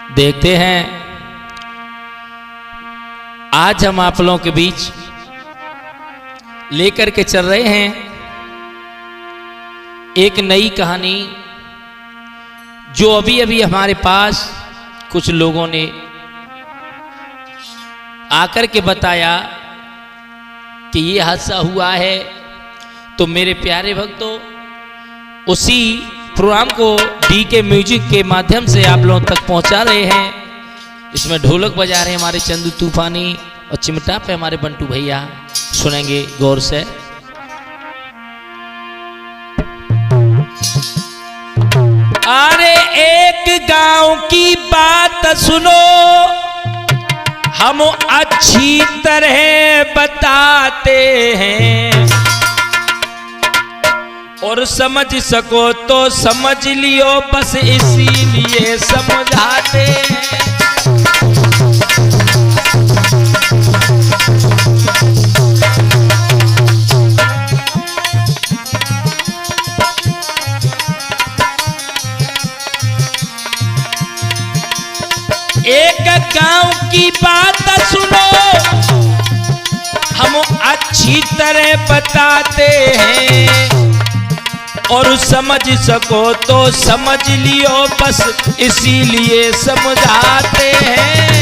देखते हैं आज हम आप लोगों के बीच लेकर के चल रहे हैं एक नई कहानी, जो अभी अभी हमारे पास कुछ लोगों ने आकर के बताया कि ये हादसा हुआ है। तो मेरे प्यारे भक्तों, उसी प्रोग्राम को डीके म्यूजिक के माध्यम से आप लोगों तक पहुंचा रहे हैं। इसमें ढोलक बजा रहे हैं हमारे चंदू तूफानी और चिमटा पे हमारे बंटू भैया। सुनेंगे गौर से। अरे एक गांव की बात सुनो, हम अच्छी तरह बताते हैं, और समझ सको तो समझ लियो, बस इसीलिए समझाते हैं। एक गांव की बात सुनो, हम अच्छी तरह बताते हैं, और समझ सको तो समझ लियो, बस इसीलिए समझाते हैं।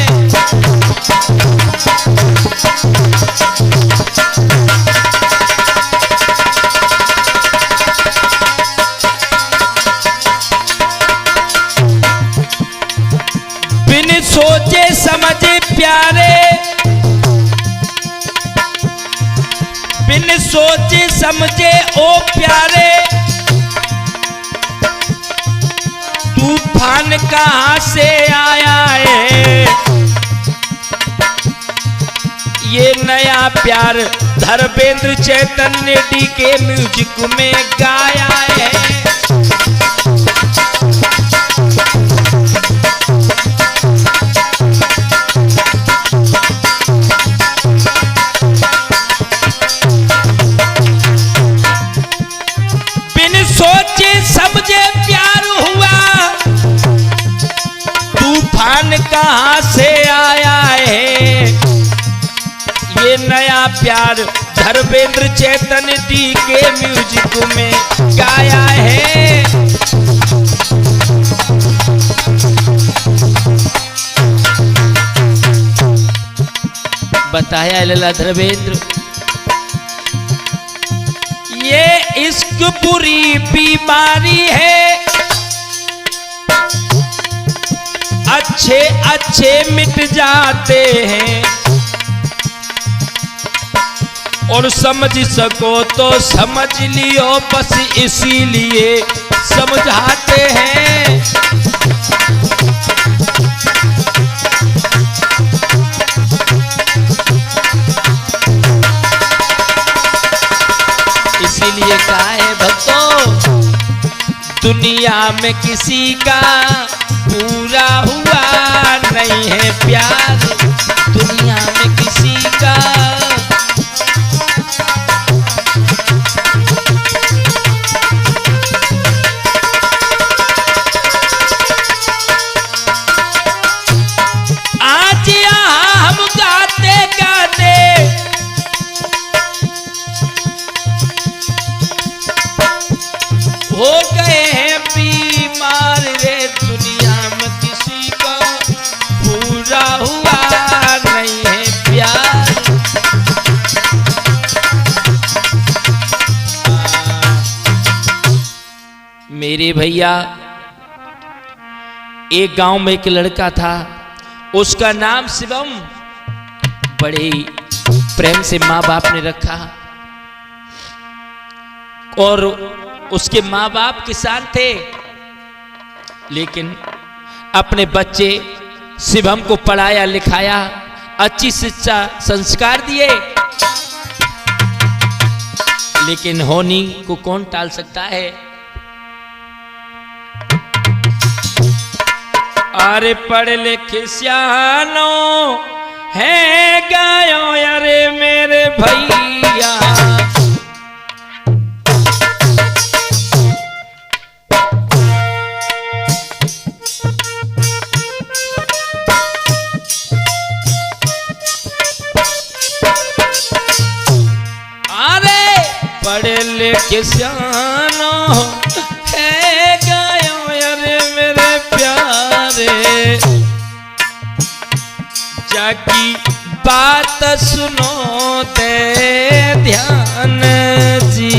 बिन सोचे समझे प्यारे, बिन सोचे समझे ओ प्यारे, तूफान कहां से आया है। ये नया प्यार धर्मेंद्र चैतन्य डीके म्यूजिक में गाया है। बिन सोचे समझे प्यार हुआ, तूफान कहां से आया है। ये नया प्यार धर्मेंद्र चैतन्य डीके म्यूजिक में गाया है। बताया लला धर्मेंद्र, ये इश्क बुरी बीमारी है, अच्छे अच्छे मिट जाते हैं, और समझ सको तो समझ लियो, बस इसीलिए समझाते हैं। इसीलिए कहा है भक्तों, दुनिया में किसी का पूरा हुआ नहीं है प्यार, दुनिया में किसी का। आज यहाँ हम गाते गाते हो गए हैं बीमार रे, दुनिया में किसी का पूरा हुआ नहीं है प्यार। मेरे भैया, एक गांव में एक लड़का था, उसका नाम शिवम। बड़े ही प्रेम से माँ बाप ने रखा, और उसके माँ बाप किसान थे, लेकिन अपने बच्चे शिवम को पढ़ाया लिखाया, अच्छी शिक्षा संस्कार दिए, लेकिन होनी को कौन टाल सकता है। अरे पढ़ लिखे सियानो है गायो, अरे मेरे भैया, लेके सियानो है गयो अरे मेरे प्यारे, जाकी बात सुनो दे ध्यान जी।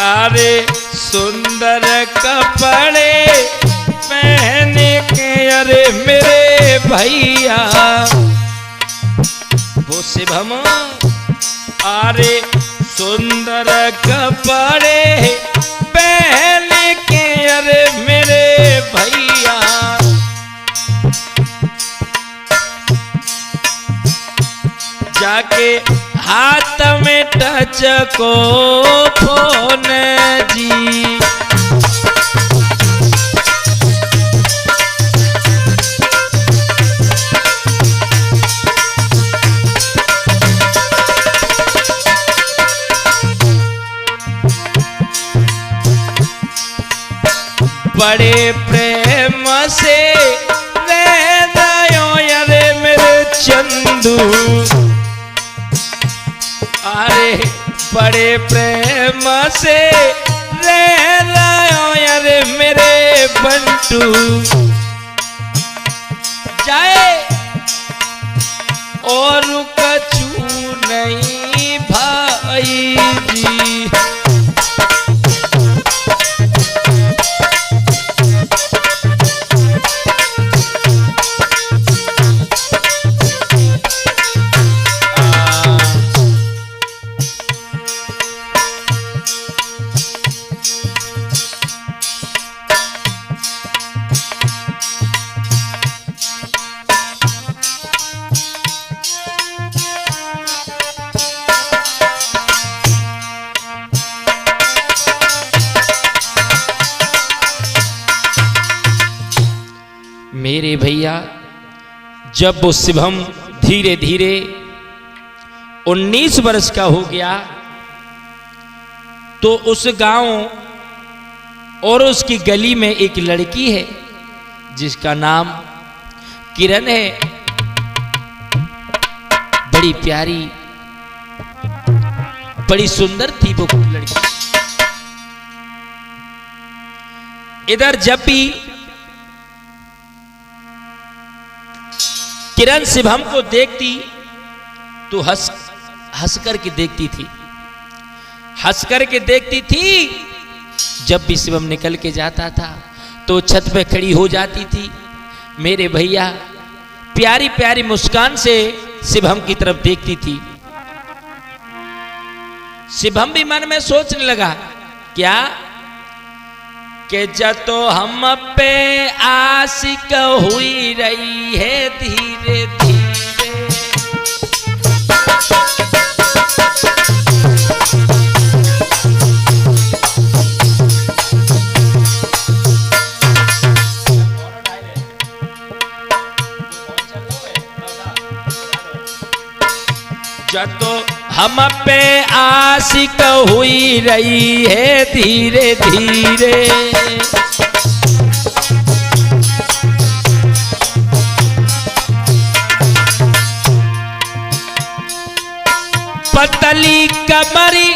अरे सुंदर कपड़े पहने के अरे मेरे भैया वो शिवम, अरे सुंदर कपड़े पहने के अरे मेरे भैया, जाके हाथ में टच को फोन जी। बड़े प्रेम से रह दयो अरे मेरे चंदू, अरे बड़े प्रेम से रह रहो अरे मेरे बंटू, जाए और कछु नहीं भाई जी। मेरे भैया जब वो शिवम धीरे धीरे 19 वर्ष का हो गया तो उस गांव और उसकी गली में एक लड़की है जिसका नाम किरण है। बड़ी प्यारी बड़ी सुंदर थी वो लड़की। इधर जब भी किरण शिवम को देखती तो हंस करके देखती थी, हंस करके देखती थी। जब भी शिवम निकल के जाता था तो छत पे खड़ी हो जाती थी। मेरे भैया प्यारी प्यारी मुस्कान से शिवम की तरफ देखती थी। शिवम भी मन में सोचने लगा क्या कि जब तो हम पे आशिक हुई रही है धीरे धीरे। जब तो हम पे आशिक हुई रही है धीरे धीरे। पतली कमरी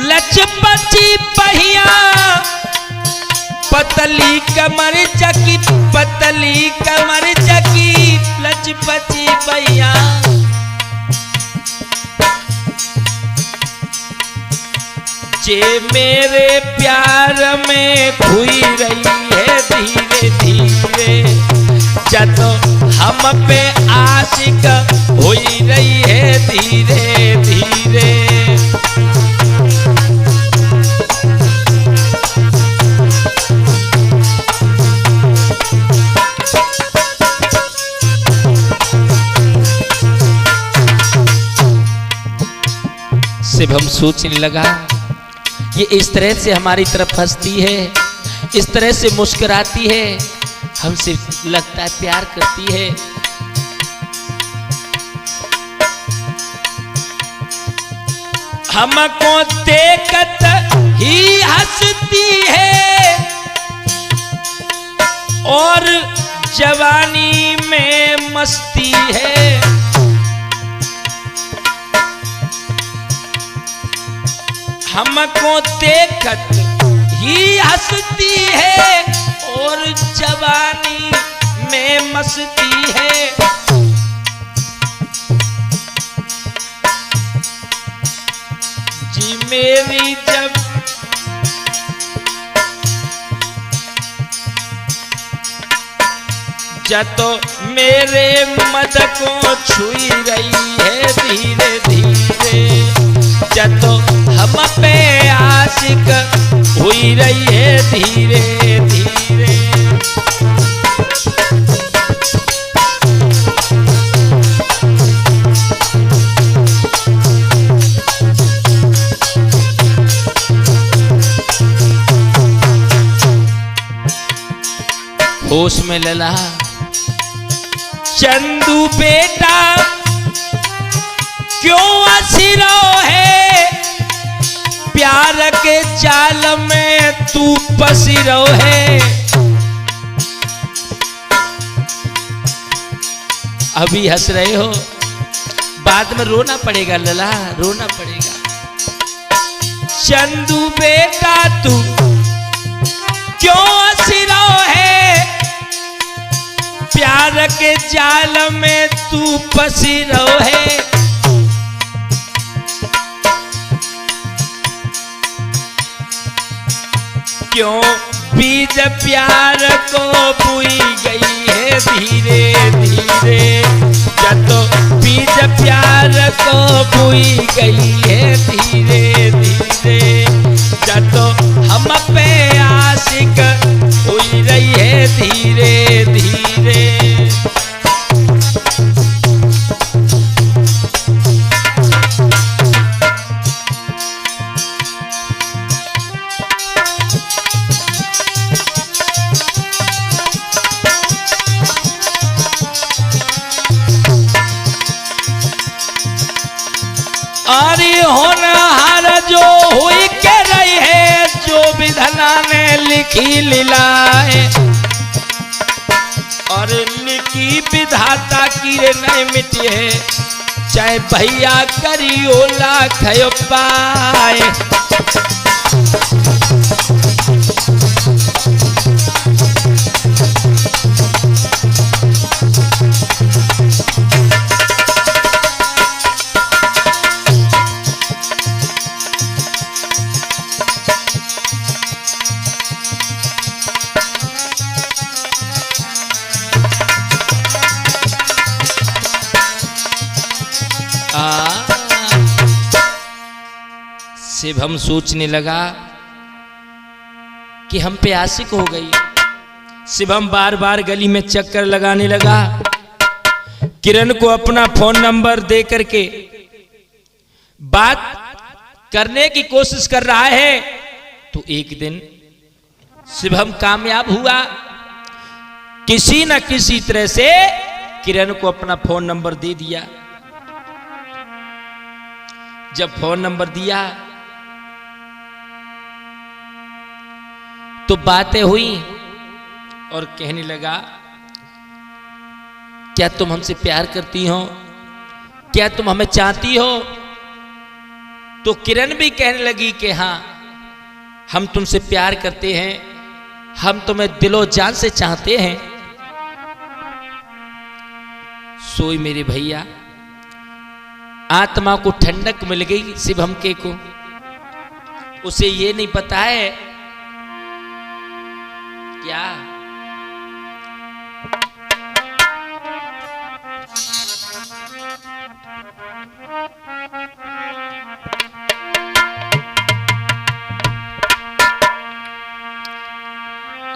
लचपची पहिया, पतली कमर चकी, पतली कमर चकी लचपची पहिया। जे मेरे प्यार में खोई रही है धीरे धीरे। जब हम पे आशिक हुई रही है धीरे धीरे। शिवम सोचने लगा ये इस तरह से हमारी तरफ हंसती है, इस तरह से मुस्कुराती है, हमसे लगता है प्यार करती है। हमको देखत ही हंसती है और जवानी में मस्ती है। हमको देखत ही हंसती है और जवानी में मस्ती है। जी मेरी जब तो मेरे मद को छुई रही है धीरे धीरे, जब तो हम पे आशिक हुई रही है धीरे धीरे। होश में लला चंदू बेटा क्यों असीरो है, प्यार के जाल में तू पसीरो है। अभी हंस रहे हो, बाद में रोना पड़ेगा लला, रोना पड़ेगा। चंदू बेटा तू क्यों असीरो है, प्यार के जाल में तू पसीरो है। क्यों बीज प्यार को बुई गई है धीरे धीरे, जब तो बीज प्यार को बुई गई है धीरे धीरे, जब तो हम पे आशिक हुई रही है धीरे धीरे। अरे होनहार जो हुई के रही है, जो विधना ने लिखी लीलाएं, और लिखी विधाता की रे नहीं मिटी है, चाहे भैया करियो लाख पाए। शिवम सोचने लगा कि हम पे आशिक हो गई। शिवम बार बार गली में चक्कर लगाने लगा, किरण को अपना फोन नंबर दे करके बात करने की कोशिश कर रहा है। तो एक दिन शिवम कामयाब हुआ, किसी न किसी तरह से किरण को अपना फोन नंबर दे दिया। जब फोन नंबर दिया तो बातें हुई और कहने लगा, क्या तुम हमसे प्यार करती हो, क्या तुम हमें चाहती हो? तो किरण भी कहने लगी कि हाँ, हम तुमसे प्यार करते हैं, हम तुम्हें दिलो जान से चाहते हैं। सोई मेरे भैया, आत्मा को ठंडक मिल गई शिवम के को। उसे ये नहीं पता है क्या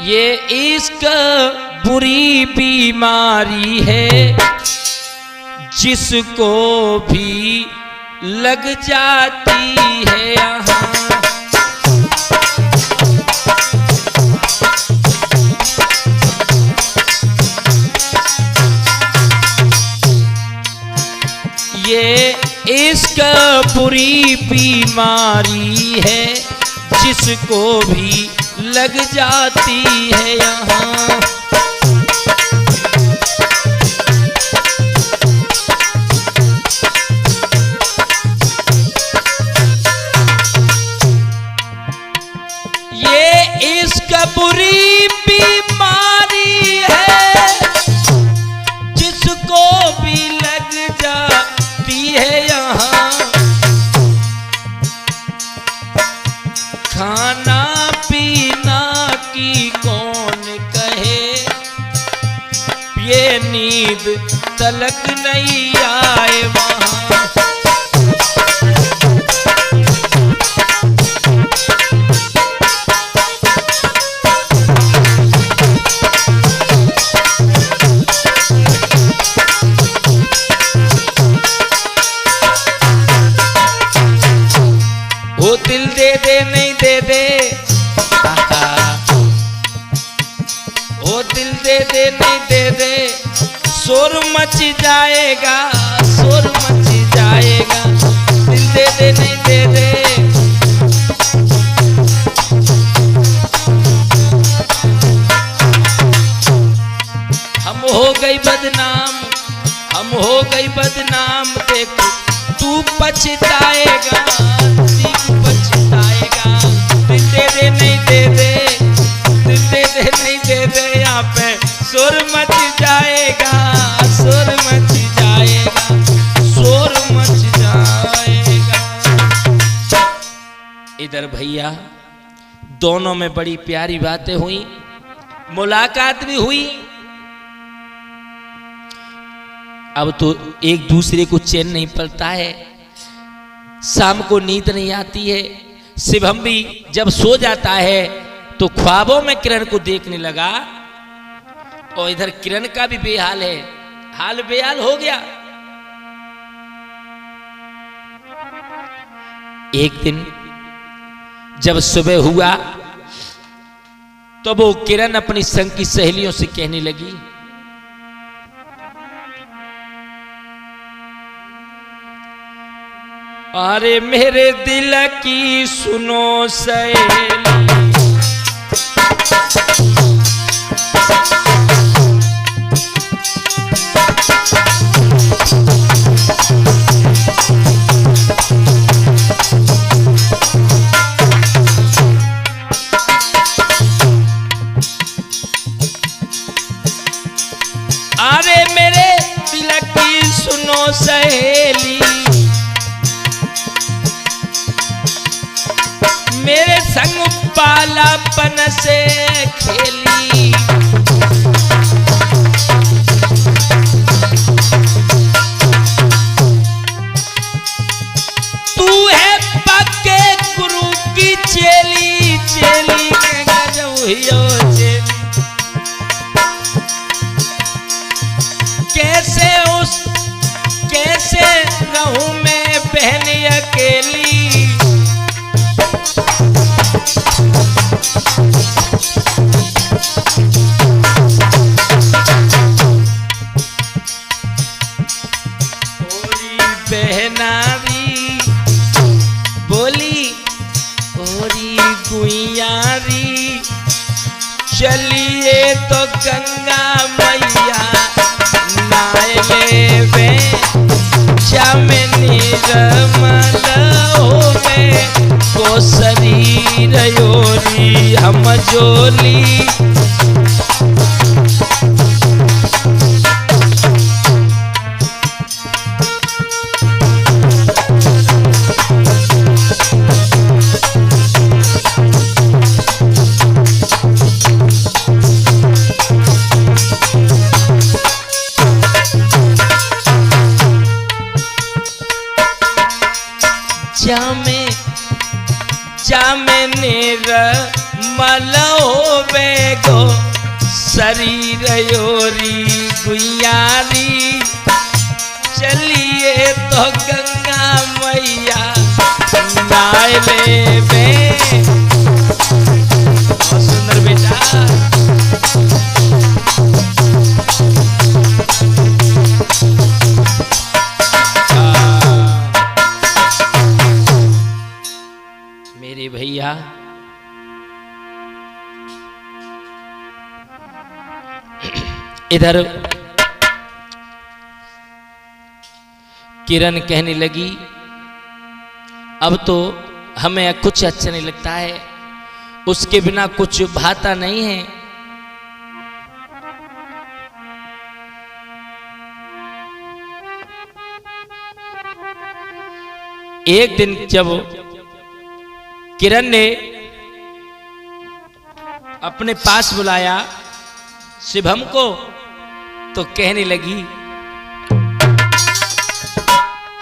ये इश्क बुरी बीमारी है, जिसको भी लग जाती है यहाँ। ये इश्क बुरी बीमारी बीमारी है जिसको भी लग जाती है यहाँ। ये इश्क बुरी बीमारी है जिसको भी लग जाती है यहाँ। खाना पीना की कौन कहे, ये नींद तलक नहीं आए वहाँ। वो दिल दे दे नहीं दे दे, वो दिल दे दे नहीं दे दे, शोर मच जाएगा, शोर मच जाएगा। दिल दे दे नहीं दे दे, हम हो गई बदनाम, हम हो गई बदनाम। देखो तू पछताएगा, तू पछताएगा। दिल दे दे नहीं दे दे, दिल दे दे नहीं दे दे, यहाँ पे शोर मच जाएगा, शोर मच जाएगा, शोर मच जाएगा। इधर भैया दोनों में बड़ी प्यारी बातें हुई, मुलाकात भी हुई। अब तो एक दूसरे को चैन नहीं पड़ता है, शाम को नींद नहीं आती है। शिवम भी जब सो जाता है तो ख्वाबों में किरण को देखने लगा, और इधर किरण का भी बेहाल है, हाल बेहाल हो गया। एक दिन जब सुबह हुआ तो वो किरण अपनी संग की सहेलियों से कहने लगी, अरे मेरे दिल की सुनो सहेली, अरे मेरे दिल की सुनो सहेली, मेरे संग बालापन से खेली। तू है पक्के गुरु की चेली, चेली के गजब चेली। कैसे रहूं मैं बहन अकेली, बहनारी बोली ओरी गुइयारी, चलिए तो गंगा मैया नायले वे, जामिनी रमल हो गए को शरीर योरी हम जोली। जामे निर्मल होवे गो शरीर योरी गुइयारी, चलिए तो गंगा मैया नायले में। बहुत सुंदर बेटा, मेरे भैया इधर किरण कहने लगी, अब तो हमें कुछ अच्छा नहीं लगता है, उसके बिना कुछ भाता नहीं है। एक दिन जब किरण ने अपने पास बुलाया शिवम को, तो कहने लगी,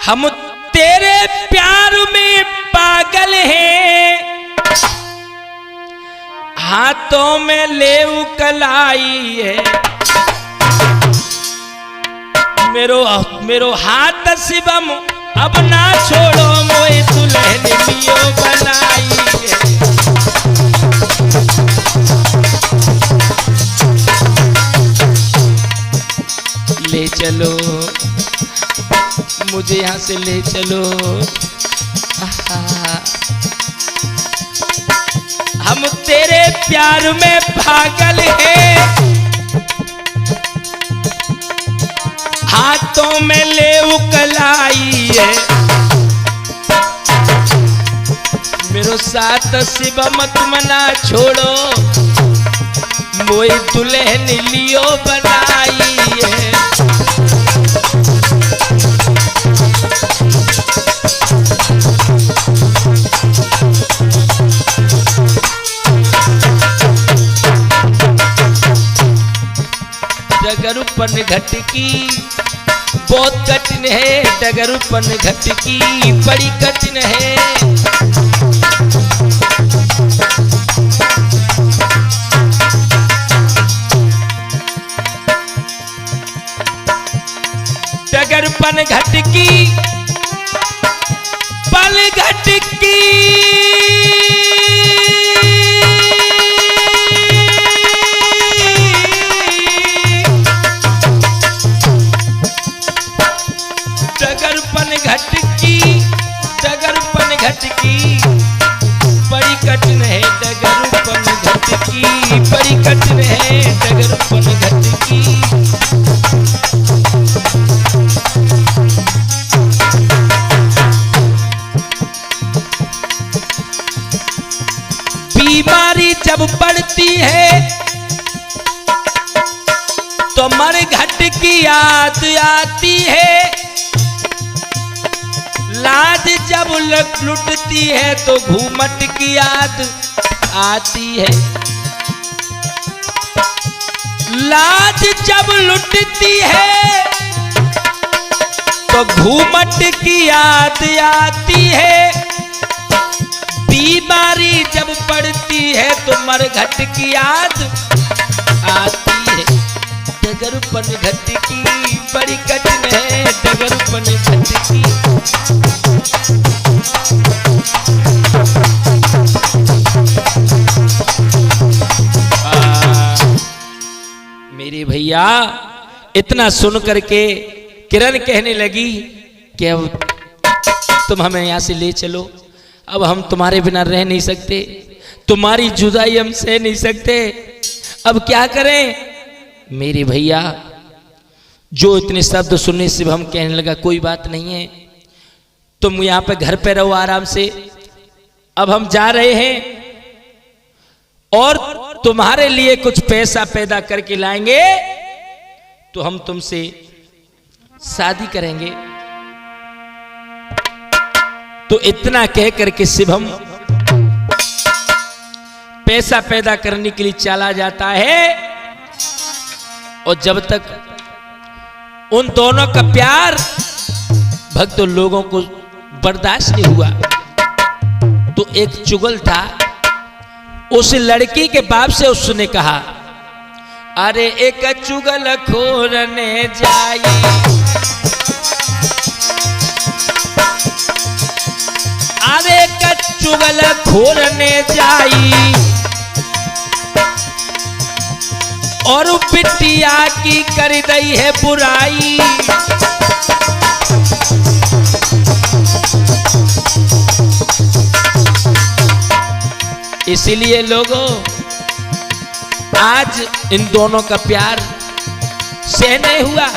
हम तेरे प्यार में पागल हैं, हाथों में लेऊ कलाई है, मेरो हाथ शिवम अब ना छोड़ो, मोए दुल्हन लियो बनाई है। ले चलो मुझे यहाँ से, ले चलो। हम तेरे प्यार में पागल हैं, हाथों में ले उकलाई है, मेरो साथ शिवम तुम ना छोड़ो, मोई दुल्हन लियो बनाई है। डगरुपन घटकी बहुत कठिन है, डगरुपन घटकी बड़ी कठिन है। डगरुपन घटकी पल घटकी, डगरुपन घटकी बड़ी कठिन है, डगरुपन घटकी बड़ी कठिन है, डगरुपन घटकी। बीमारी जब पड़ती है तो मर घट की याद आती है, लाज जब लुटती है तो घूमट की याद आती है, लाज जब लुटती है तो घूमट की याद आती है, बीमारी जब पड़ती है तो मरघट की याद आती है। डगरुपन घटकी बड़ी कठिन है, डगरुपन घटकी। मेरे भैया इतना सुन करके किरण कहने लगी कि अब तुम हमें यहाँ से ले चलो, अब हम तुम्हारे बिना रह नहीं सकते, तुम्हारी जुदाई हम सह नहीं सकते, अब क्या करें। मेरे भैया जो इतने शब्द सुनने से हम कहने लगा, कोई बात नहीं है, तुम यहाँ पे घर पे रहो आराम से, अब हम जा रहे हैं और तुम्हारे लिए कुछ पैसा पैदा करके लाएंगे तो हम तुमसे शादी करेंगे। तो इतना कह करके शिवम पैसा पैदा करने के लिए चला जाता है, और जब तक उन दोनों का प्यार भक्त लोगों को बर्दाश्त नहीं हुआ तो एक चुगल था, उस लड़की के बाप से उसने कहा, अरे एक चुगल खोरने जाई, अरे एक चुगल खोरने जाई, और बिटिया की कर दई है बुराई। इसीलिए लोगों आज इन दोनों का प्यार सह नहीं हुआ।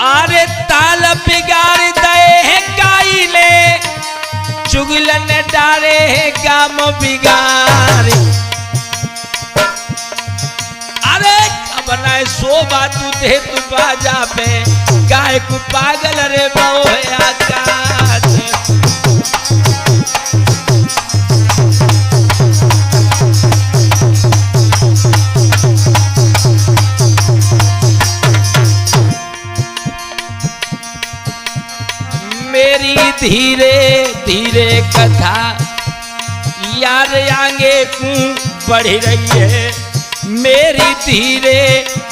अरे ताल बिगाड़ दे है काइले, चुगलन डारे है काम बिगाड़। अरे बनाए सो बातू दे तू बाजा पे, गाय को पागल रे बहु है आकाश। मेरी धीरे धीरे कथा यार आगे को बढ़ रही है, मेरी धीरे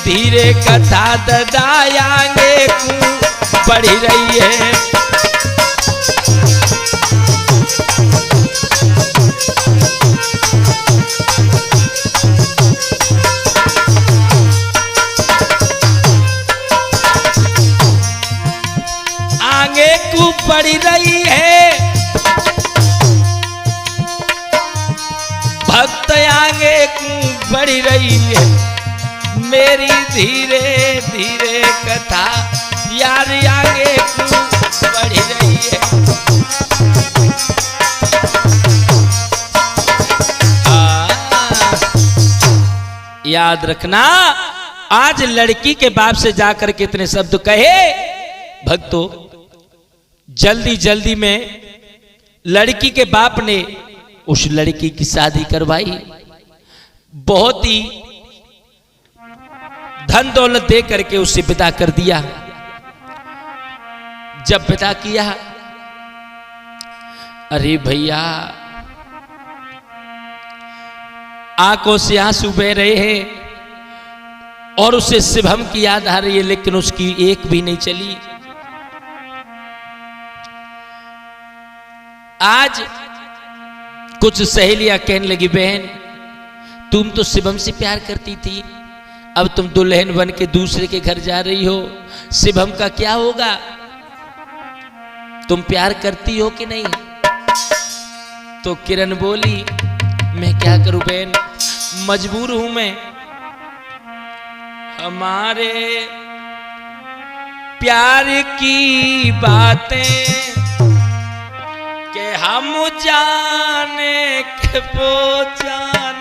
धीरे कथा दादा आगे को बढ़ रही है। आगे को बढ़ रही है, भक्त आगे को बढ़ रही है, मेरी धीरे धीरे कथा यार आगे को बढ़ रही है। याद रखना, आज लड़की के बाप से जाकर के इतने शब्द कहे भक्तों, जल्दी जल्दी में लड़की के बाप ने उस लड़की की शादी करवाई, बहुत ही धन दौलत दे करके उसे विदा कर दिया। जब विदा किया, अरे भैया आंखों से आंसू बह रहे हैं और उसे शिवम की याद आ रही है, लेकिन उसकी एक भी नहीं चली। आज कुछ सहेलियां कहने लगी, बहन तुम तो शिवम से प्यार करती थी, अब तुम दुल्हन बन के दूसरे के घर जा रही हो, शिवम का क्या होगा? तुम प्यार करती हो कि नहीं? तो किरण बोली, मैं क्या करूं बहन, मजबूर हूं मैं। हमारे प्यार की बातें के हम जाने के वो जाने,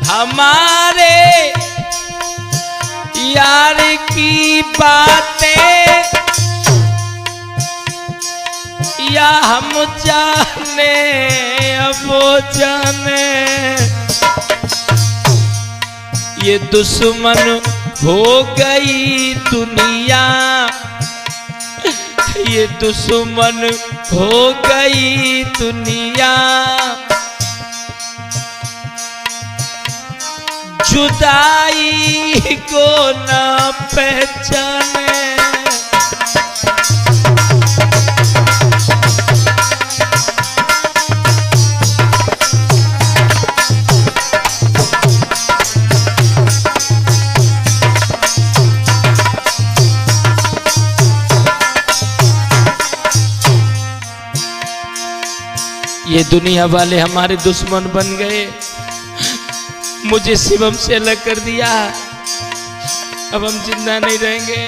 हमारे यार की बातें या हम जाने अब वो जाने, ये दुश्मन हो गई दुनिया, ये दुश्मन हो गई दुनिया, जुदाई को न पहचाने। ये दुनिया वाले हमारे दुश्मन बन गए, मुझे शिवम से अलग कर दिया, अब हम जिंदा नहीं रहेंगे,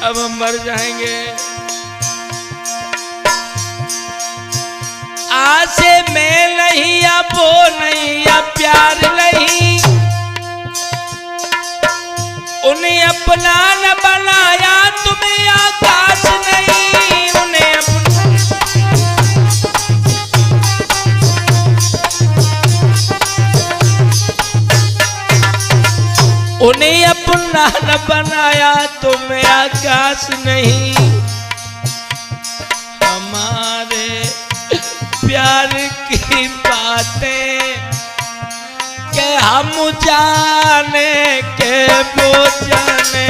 अब हम मर जाएंगे। आसे में नहीं अब वो नहीं, अब प्यार नहीं, उन्हें अपना न बनाया तुम्हें आकाश नहीं, उन्हें उन्हें अपना न बनाया तुम्हें आकाश नहीं। हमारे प्यार की बातें के हम जाने के वो जाने,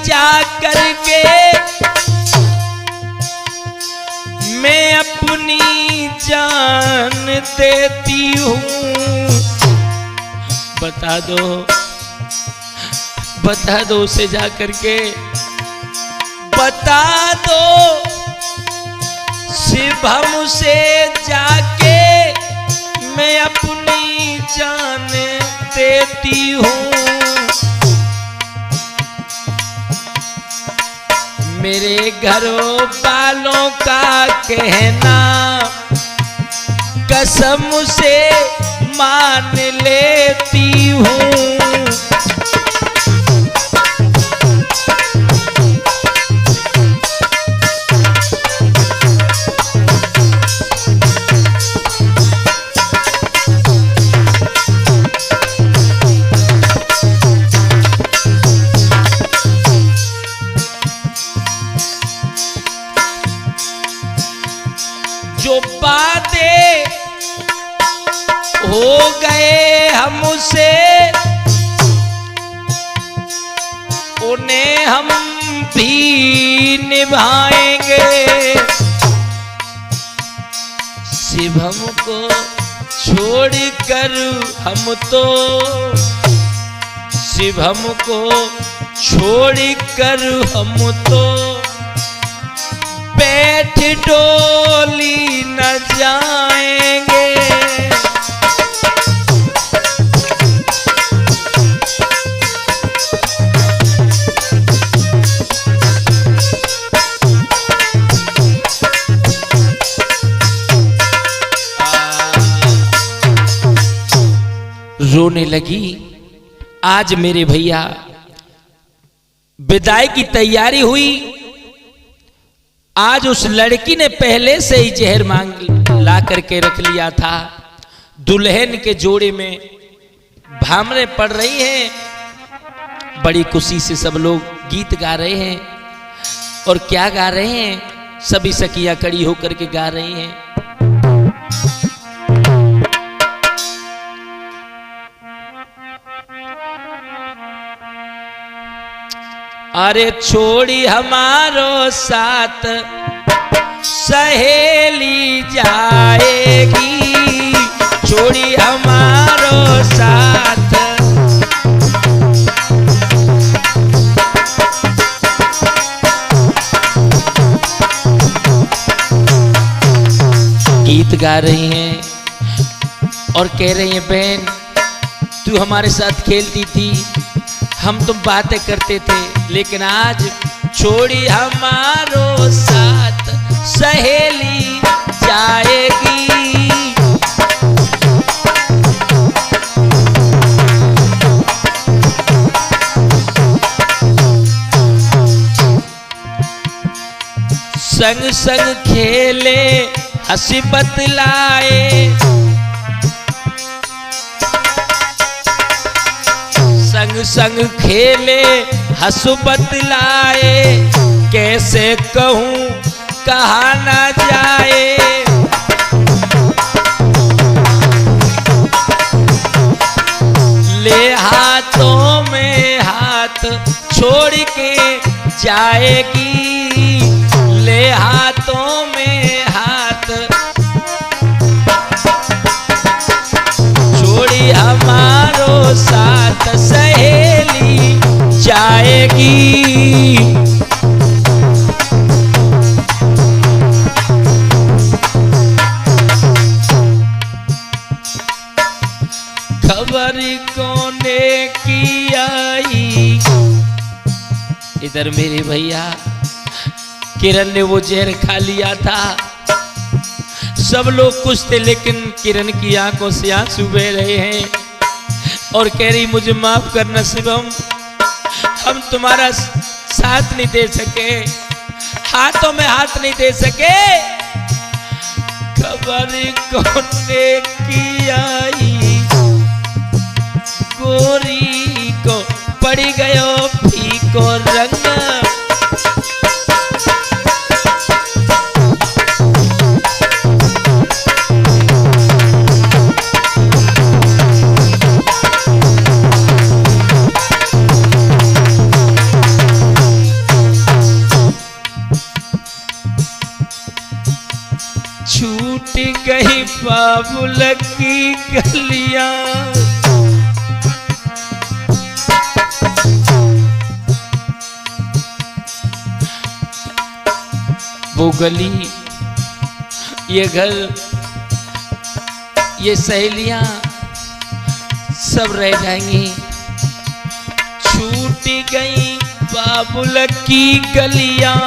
जा करके मैं अपनी जान देती हूँ। बता दो उसे जा करके, बता दो शिवम से जाके मैं अपनी जान देती हूँ। मेरे घरों वालों का कहना कसम से मान लेती हूँ। जो बातें हो गए हमसे उन्हें हम भी निभाएंगे। शिवम को छोड़कर हम तो, शिवम को छोड़कर हम तो बैठ डोली न जाएंगे। रोने लगी। आज मेरे भैया विदाई की तैयारी हुई। आज उस लड़की ने पहले से ही जहर मांग ला करके रख लिया था। दुल्हन के जोड़े में भामरे पड़ रही हैं। बड़ी खुशी से सब लोग गीत गा रहे हैं। और क्या गा रहे हैं? सभी सखियां खड़ी होकर के गा रही हैं। अरे छोड़ी हमारो साथ सहेली जाएगी, छोड़ी हमारो साथ। गीत गा रही हैं और कह रही हैं, बहन तू हमारे साथ खेलती थी, हम तुम बातें करते थे, लेकिन आज छोड़ी हमारो साथ सहेली जाएगी। संग संग खेले हंसी बतलाए, संग संग खेले हंसू बतलाए, कैसे कहूँ कहा ना जाए। ले हाथों में हाथ छोड़ के जाएगी, ले हाथों में हाथ छोड़ी हमारो साथ सहेली जाएगी। खबर कोने की आई, इधर मेरे भैया किरण ने वो जहर खा लिया था। सब लोग खुश थे, लेकिन किरण की आंखों से आंसू बह रहे हैं और कह रही, मुझे माफ करना शिवम, हम तुम्हारा साथ नहीं दे सके, हाथों में हाथ नहीं दे सके। खबर कोने की आई, गोरी को पड़ गयो फीको रंग। छूट गई बाबुल की गलियां। वो गली, ये घर, ये सहेलियां सब रह जाएंगी। छूट गई बाबुल की गलियां,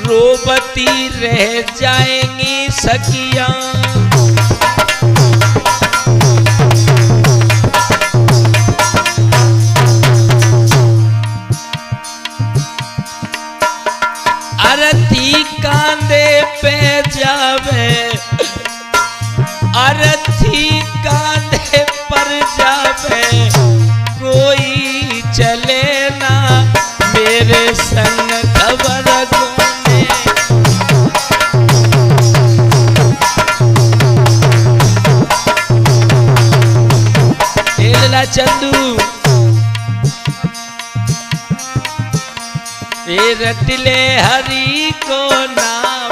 रोबती रह जाएंगी सखियां। अरथी कांधे पे जावे, अरथी कांधे पर जावे, कोई चले ना मेरे संग खबर घूमे। हेला चंदू ए रटले हरि को नाम,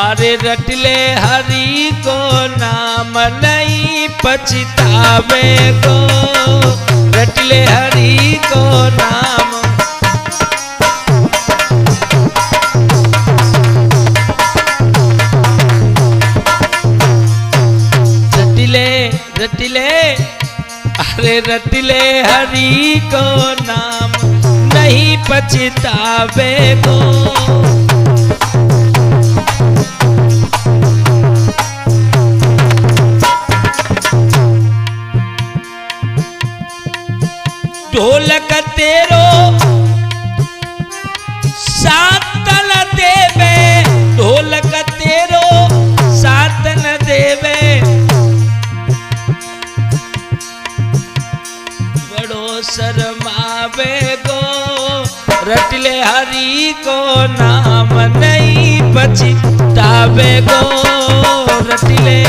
अरे रटले हरि को नाम नहीं पछतावे को, रटले हरि को नाम। रटले रटले अरे रटले हरि को नाम नहीं पछतावे को। ढोलक तेरो सातन देवे, ढोलक तेरो सातन देवे, बड़ो शर्मावे गो, रटले हरि को नाम नहीं पछतावे गो, रटले।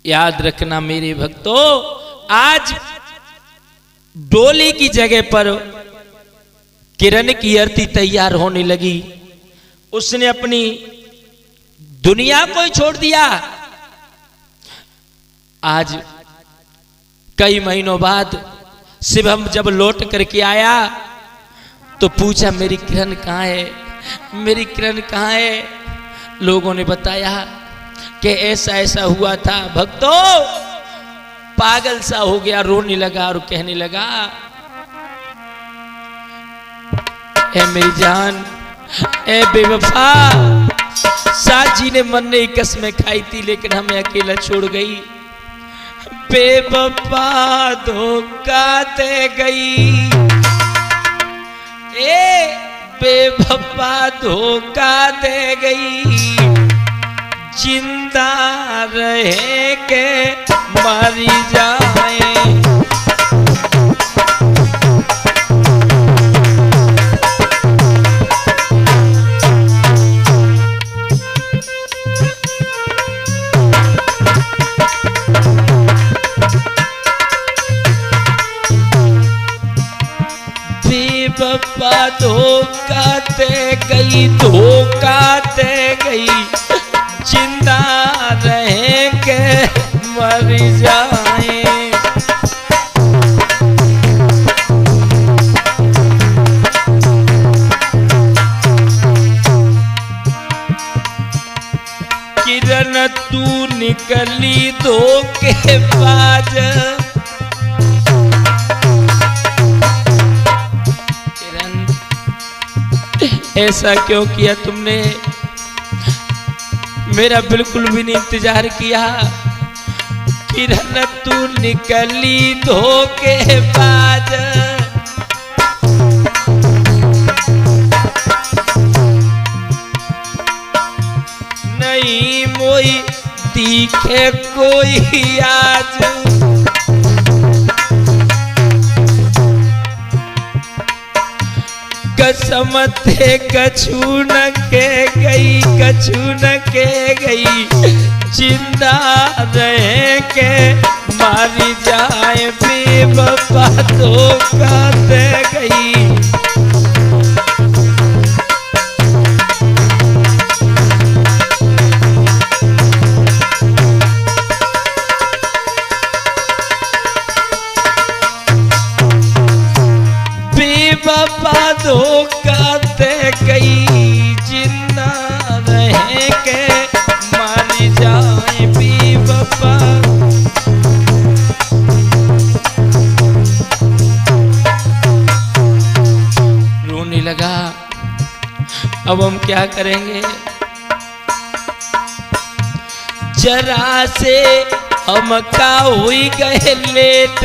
याद रखना मेरे भक्तों, आज डोली की जगह पर किरण की आरती तैयार होने लगी। उसने अपनी दुनिया को ही छोड़ दिया। आज कई महीनों बाद शिवम जब लौट करके आया तो पूछा मेरी किरण कहाँ है, मेरी किरण कहाँ है। लोगों ने बताया कि ऐसा ऐसा हुआ था। भक्तों पागल सा हो गया, रोने लगा और कहने लगा, ए मेरी जान, ए बेवफा, साथ जी ने मन ने कसमें खाई थी लेकिन हमें अकेला छोड़ गई। बेवफा धोखा दे गई, ए बेवफा धोखा दे गई। जिंदा रहे के मरी जाए, बेवफा धोखा दे गई, धोखा दे गई। जिंदा रहेंगे मर जाए, किरण तू निकली धोखेबाज। किरण ऐसा क्यों किया तुमने, मेरा बिल्कुल भी नहीं इंतजार किया। किरण तू निकली धोखेबाज, नहीं मोई दिखे कोई आज। कसम थे कछु न के गई, गई कछु न के गई, जिंदा रह के मारी जाए बेवफा धोखा दे गई। बेवफा धोखा दे गई, जिंदा रह के मारी जाए बेवफा। रोने लगा। अब हम क्या करेंगे? जरा से हम का हुई गए लेट,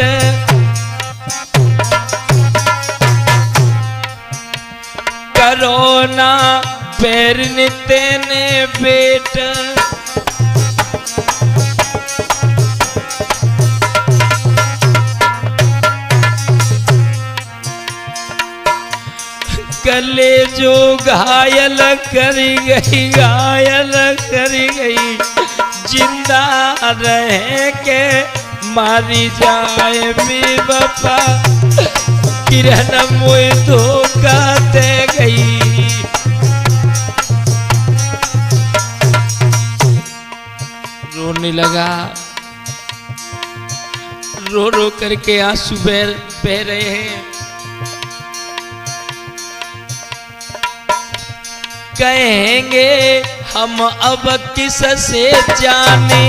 करोना पैर तेने बेट। गले जो घायल कर गई, घायल कर गई, जिंदा रह के मारी जाए बेवफा। किरण मोए धोखा दे गई। रोने लगा। रो रो करके आंसू बह रहे हैं। कहेंगे हम अब किस से जाने,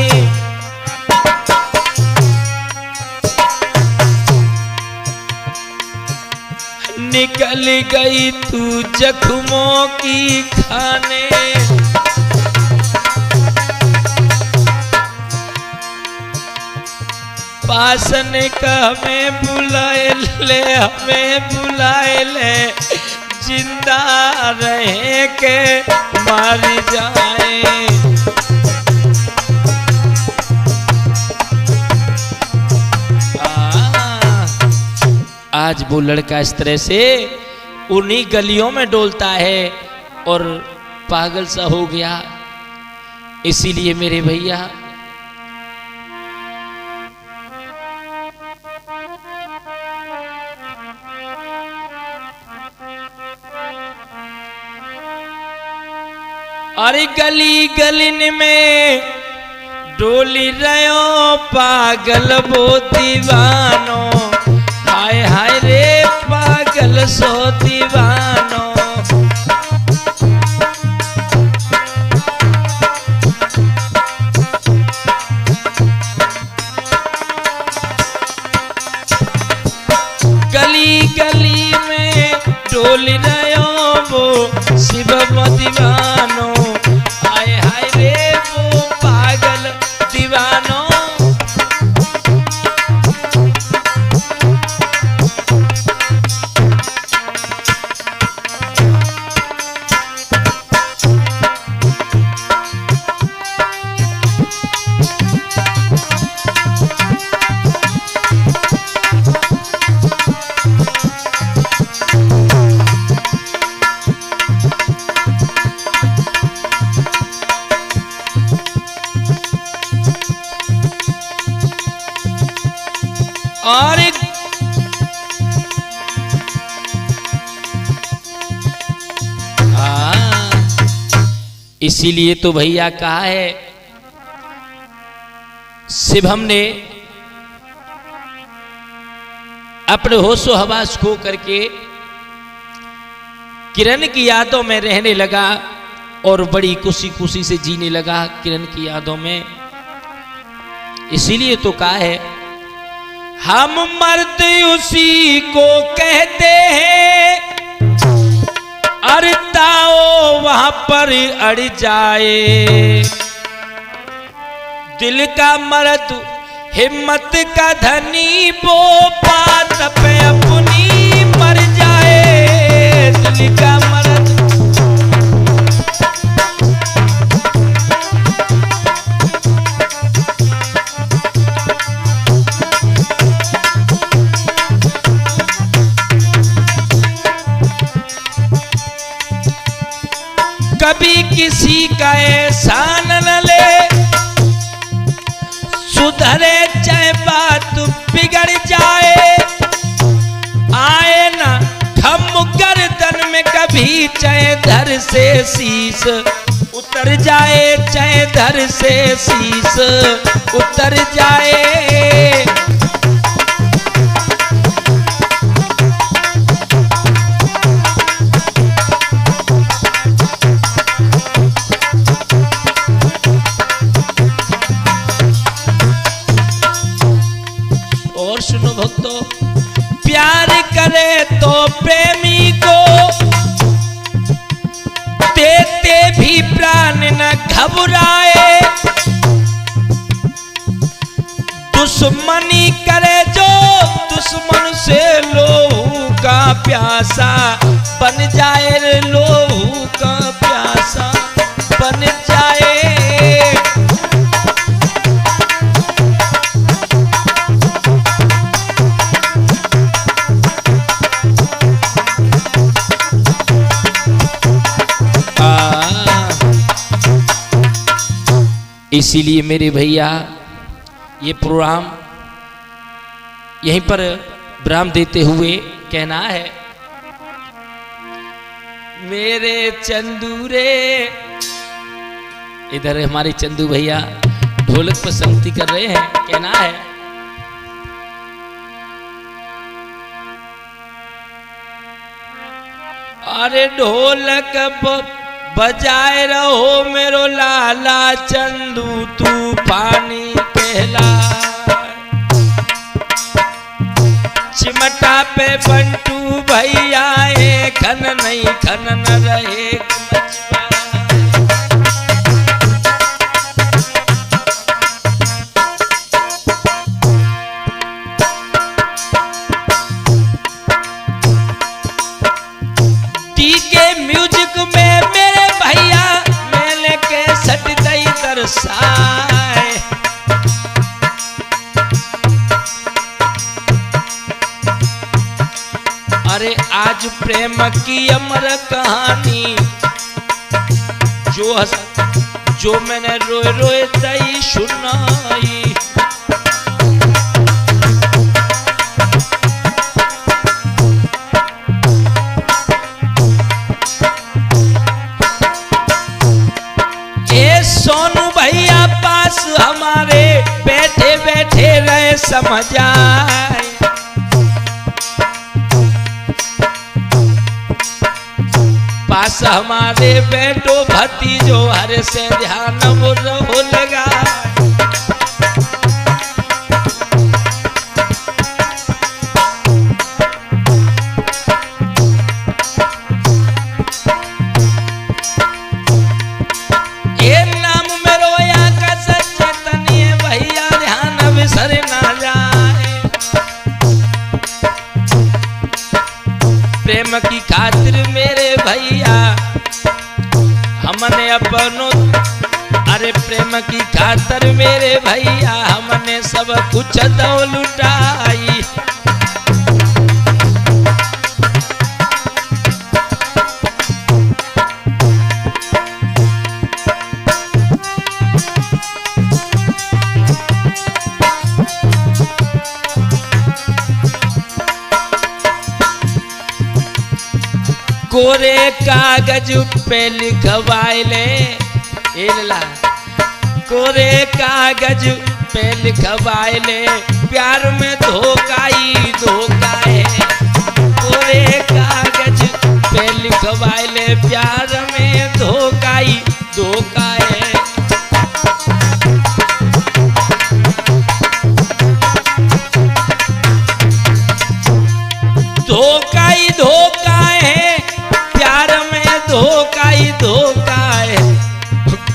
निकल गई तू जख्मों की खाने। पासन का हमें बुलाए ले, हमें बुलाए ले, जिंदा रहे के मारी जाए। आज वो लड़का इस तरह से उन्हीं गलियों में डोलता है और पागल सा हो गया। इसीलिए मेरे भैया अरे गली गलिन में डोली रहो पागल वो दीवानो। हाय हाय रे पागल सो दीवानो। गली गली में डोल रहो वो शिव दीवानो। हाय हाय रे वो पागल दीवानो। और इसीलिए तो भैया कहा है शिवम ने अपने होशो हवास खो करके किरण की यादों में रहने लगा और बड़ी खुशी खुशी से जीने लगा किरण की यादों में। इसीलिए तो कहा है हम मर्द उसी को कहते हैं, अड़ताओ वहां पर अड़ जाए। दिल का मर्द हिम्मत का धनी वो बात पे अपनी मर जाए। दिल का मर्द कभी किस का एहसान न ले, सुधरे चाहे बात बिगड़ जाए, आए ना खम गर्दन में कभी, चाहे धर से शीश उतर जाए, चाहे धर से शीश उतर जाए। और सुनो भक्तों, प्यार करे तो प्रेमी को देते भी प्राण न घबराए, दुश्मनी करे जो दुश्मन से लोहू का प्यासा बन जाए, लोहू का प्यासा बन जाए। इसीलिए मेरे भैया ये प्रोग्राम यहीं पर विराम देते हुए कहना है, मेरे चंदू रे, इधर हमारे चंदू भैया ढोलक पर संगति कर रहे हैं, कहना है, अरे ढोलक बजाए रहो मेरो लाला चंदू तूफानी कहला, चिमटा पे बंटू भैया खन नहीं खन न रहे मचुआ। डीके म्यूजिक में मेरे भैया मैंने के सट दई दर्शाए, अरे आज प्रेम की अमर कहानी जो मैंने रोए रोए दई सुनाई, सोनू भैया पास हमारे बैठे बैठे रहे समझ आए, पास हमारे बैठो भतीजो हर से ध्यान वो लगा, प्रेम की खातिर मेरे भैया हमने अपनों, अरे प्रेम की खातिर मेरे भैया हमने सब कुछ दो लुटाई, कोरे कागज पे लिखवाइले, कोरे कागज पे लिखवाइले, प्यार में धोखा ही धोखा है, कोरे कागज पे लिखवाइले, प्यार में धोखा ही धोखा है। धोखा ही धोखा है, प्यार में धोखा ही धोखा है,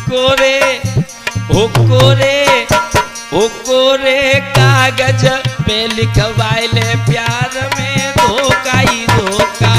कोरे ओ कोरे कागज पे लिखवाइले, प्यार में धोखा ही धोखा